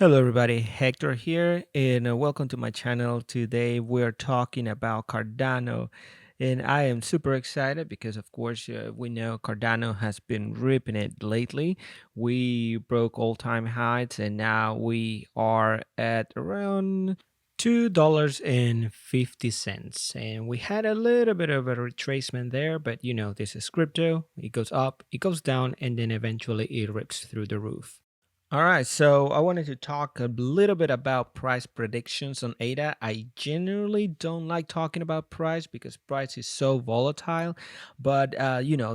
Hello, everybody. Hector here, and welcome to my channel. Today, we're talking about Cardano, and I am super excited because, of course, we know Cardano has been ripping it lately. We broke all-time highs, and now we are at around $2.50, and we had a little bit of a retracement there, but this is crypto. It goes up, it goes down, and then eventually it rips through the roof. All right, so I wanted to talk a little bit about price predictions on ADA. I generally don't like talking about price because price is so volatile, but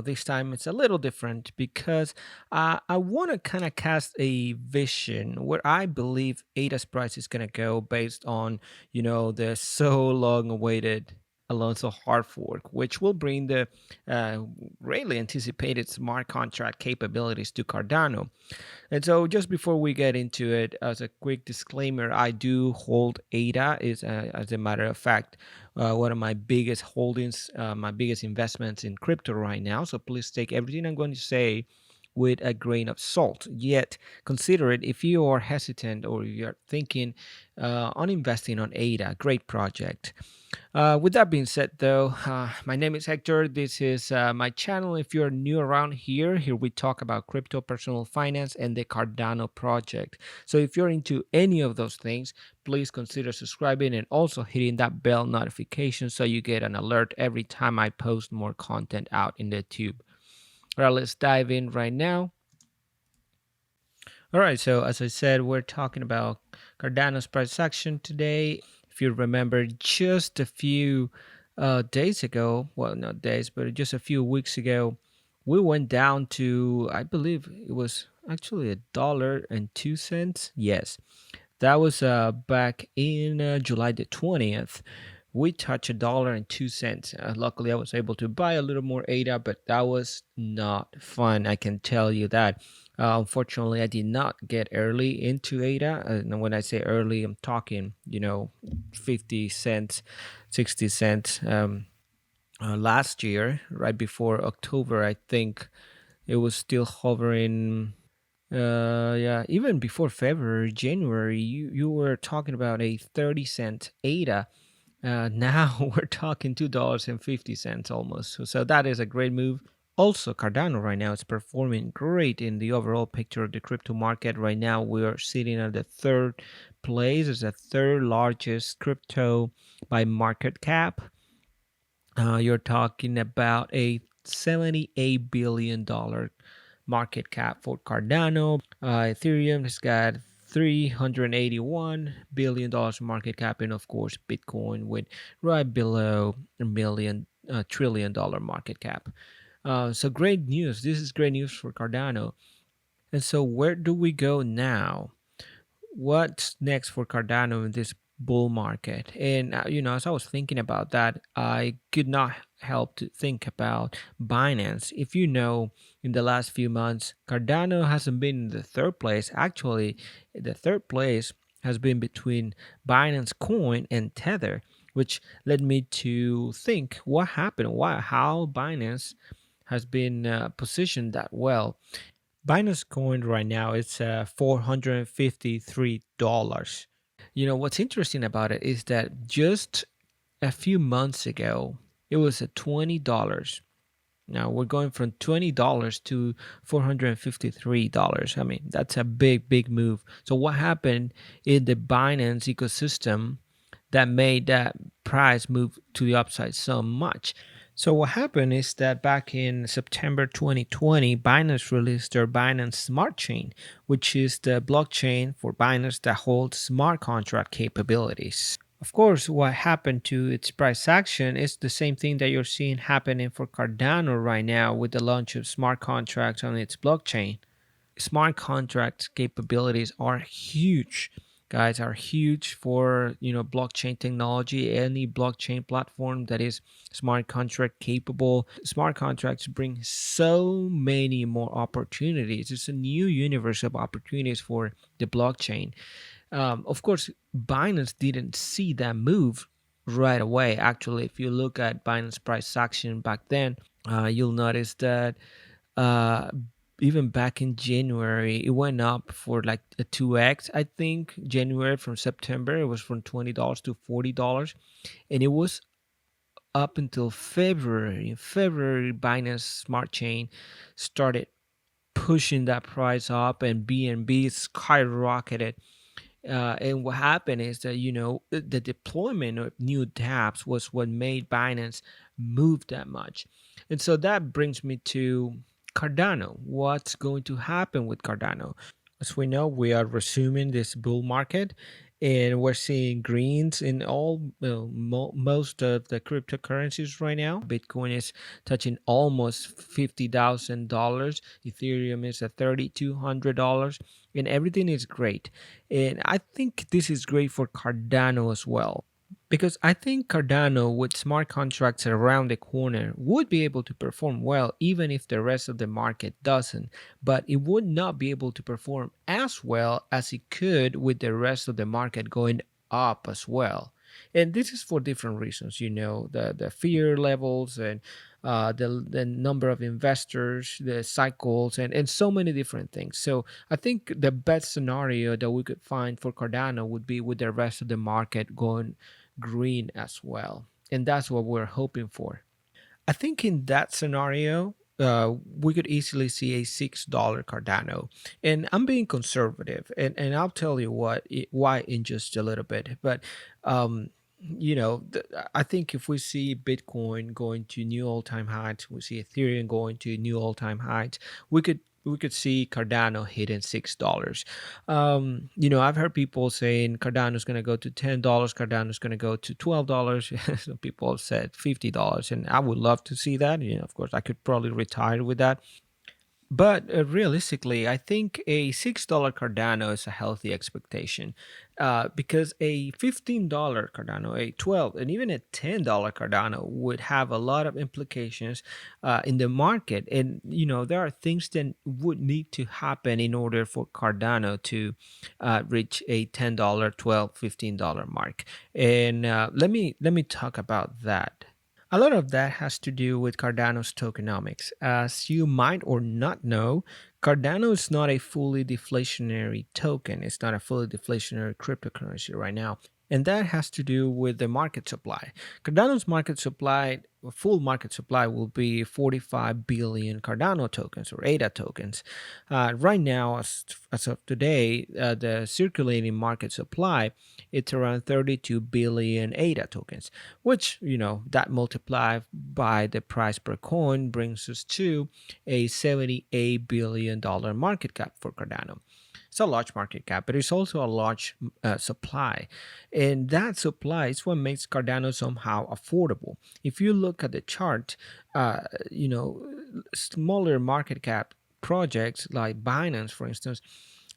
this time it's a little different because I want to kind of cast a vision where I believe ADA's price is going to go based on the so long awaited Alonso hard fork, which will bring the uh, greatly anticipated smart contract capabilities to Cardano. And so, just before we get into it, as a quick disclaimer, I do hold ADA. Is as a matter of fact, one of my biggest holdings, my biggest investments in crypto right now. So please take everything I'm going to say with a grain of salt. Yet consider it if you are hesitant or you're thinking on investing on ADA. Great project. With that being said, though, my name is Hector. This is my channel. If you're new around here we talk about crypto, personal finance, and the Cardano project. So if you're into any of those things, please consider subscribing and also hitting that bell notification so you get an alert every time I post more content out in the tube. All right, let's dive in right now. All right, so as I said, we're talking about Cardano's price action today. If you remember, just a few days ago, well, not days, but just a few weeks ago, we went down to, I believe it was actually $1.02. Yes, that was back in July the 20th. We touched $1.02. Luckily, I was able to buy a little more ADA, but that was not fun. I can tell you that. Unfortunately, I did not get early into ADA. And when I say early, I'm talking, 50 cents, 60 cents. Last year, right before October, I think it was still hovering. Yeah, even before February, January, you were talking about a 30-cent ADA. Now we're talking $2.50 almost. So that is a great move. Also, Cardano right now is performing great in the overall picture of the crypto market. Right now, we are sitting at the third place as the third largest crypto by market cap. You're talking about a $78 billion market cap for Cardano. Ethereum has got $381 billion market cap, and of course, Bitcoin with right below a trillion dollar market cap. So great news. This is great news for Cardano. And so, where do we go now? What's next for Cardano in this bull market? And as I was thinking about that, I could not help to think about Binance. If you know, in the last few months, Cardano hasn't been in the third place. Actually, the third place has been between Binance Coin and Tether, which led me to think what happened, how Binance has been positioned that well. Binance Coin right now it's $453. What's interesting about it is that just a few months ago it was at $20. Now we're going from $20 to $453. I mean, that's a big move. So what happened in the Binance ecosystem that made that price move to the upside so much? So what happened is that back in September 2020, Binance released their Binance Smart Chain, which is the blockchain for Binance that holds smart contract capabilities. Of course, what happened to its price action is the same thing that you're seeing happening for Cardano right now with the launch of smart contracts on its blockchain. Smart contracts capabilities are huge, guys, are huge for blockchain technology. Any blockchain platform that is smart contract capable, smart contracts bring so many more opportunities. It's a new universe of opportunities for the blockchain. Of course, Binance didn't see that move right away. Actually, if you look at Binance price action back then, you'll notice that uh, even back in January, it went up for like a 2x. I think January from September, it was from $20 to $40, and it was up until February. In February, Binance Smart Chain started pushing that price up, and BNB skyrocketed. And what happened is that the deployment of new dApps was what made Binance move that much. And so that brings me to Cardano. What's going to happen with Cardano? As we know, we are resuming this bull market, and we're seeing greens in all most of the cryptocurrencies right now. Bitcoin is touching almost $50,000. Ethereum is at $3,200, and everything is great. And I think this is great for Cardano as well. Because I think Cardano, with smart contracts around the corner, would be able to perform well even if the rest of the market doesn't. But it would not be able to perform as well as it could with the rest of the market going up as well. And this is for different reasons, the fear levels and the number of investors, the cycles, and so many different things. So I think the best scenario that we could find for Cardano would be with the rest of the market going green as well. And that's what we're hoping for. I think in that scenario, we could easily see a $6 Cardano. And I'm being conservative, and I'll tell you why in just a little bit. But I think if we see Bitcoin going to new all-time heights, we see Ethereum going to new all-time heights, we could see Cardano hitting $6. I've heard people saying Cardano's going to go to $10, Cardano's going to go to $12. Some people have said $50, and I would love to see that. Of course, I could probably retire with that. But realistically, I think a $6 Cardano is a healthy expectation, because a $15 Cardano, a 12, and even a $10 Cardano would have a lot of implications in the market. And, there are things that would need to happen in order for Cardano to reach a $10, 12, $15 mark. And let me talk about that. A lot of that has to do with Cardano's tokenomics. As you might or not know, Cardano is not a fully deflationary token. It's not a fully deflationary cryptocurrency right now. And that has to do with the market supply. Cardano's market supply, full market supply, will be 45 billion Cardano tokens or ADA tokens. Right now, as of today, the circulating market supply, it's around 32 billion ADA tokens, which, that multiplied by the price per coin brings us to a $78 billion market cap for Cardano. It's a large market cap, but it's also a large supply. And that supply is what makes Cardano somehow affordable. If you look at the chart, smaller market cap projects like Binance, for instance,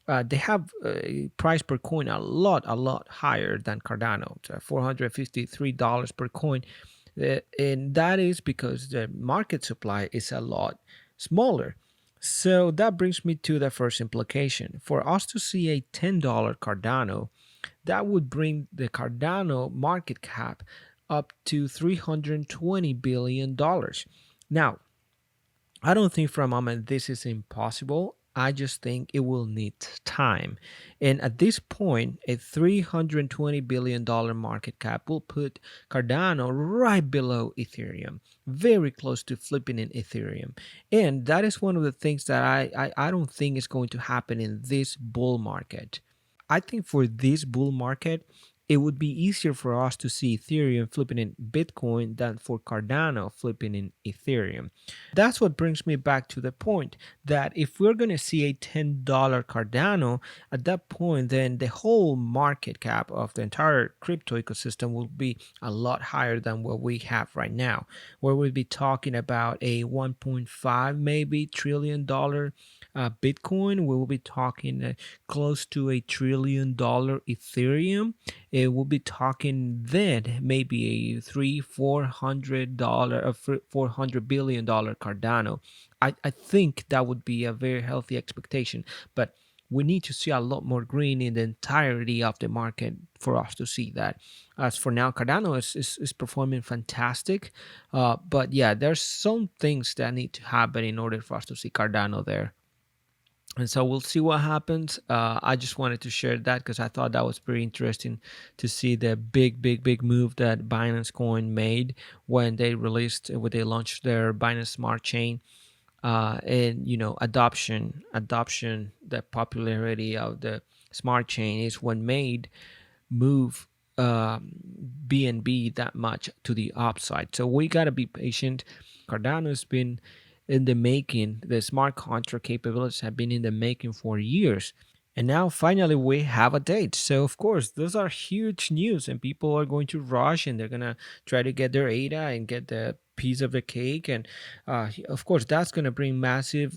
they have a price per coin a lot higher than Cardano. It's $453 per coin. And that is because the market supply is a lot smaller. So that brings me to the first implication. For us to see a $10 Cardano, that would bring the Cardano market cap up to $320 billion. Now, I don't think for a moment this is impossible. I just think it will need time. And at this point, a $320 billion market cap will put Cardano right below Ethereum, very close to flipping in Ethereum. And that is one of the things that I don't think is going to happen in this bull market. I think for this bull market, it would be easier for us to see Ethereum flipping in Bitcoin than for Cardano flipping in Ethereum. That's what brings me back to the point that if we're going to see a $10 Cardano, at that point, then the whole market cap of the entire crypto ecosystem will be a lot higher than what we have right now, where we'll be talking about a 1.5 maybe trillion-dollar Bitcoin. We will be talking close to a $1 trillion Ethereum. It will be talking then maybe a $400 or $400 billion Cardano. I think that would be a very healthy expectation, but we need to see a lot more green in the entirety of the market for us to see that. As for now, Cardano is performing fantastic, but yeah, there's some things that need to happen in order for us to see Cardano there. And so we'll see what happens. I just wanted to share that because I thought that was pretty interesting to see the big move that Binance Coin made when they when they launched their Binance Smart Chain. And adoption, the popularity of the smart chain is what made move BNB that much to the upside. So we got to be patient. Cardano's been in the making. The smart contract capabilities have been in the making for years. And now finally we have a date. So of course, those are huge news and people are going to rush and they're going to try to get their ADA and get the piece of the cake. And of course, that's going to bring massive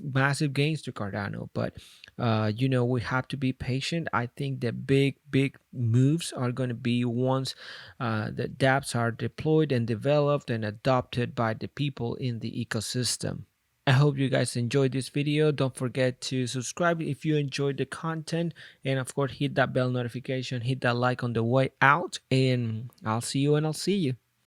gains to Cardano. But we have to be patient. I think the big moves are going to be once the dApps are deployed and developed and adopted by the people in the ecosystem. I hope you guys enjoyed this video. Don't forget to subscribe if you enjoyed the content, and of course hit that bell notification, hit that like on the way out, and I'll see you.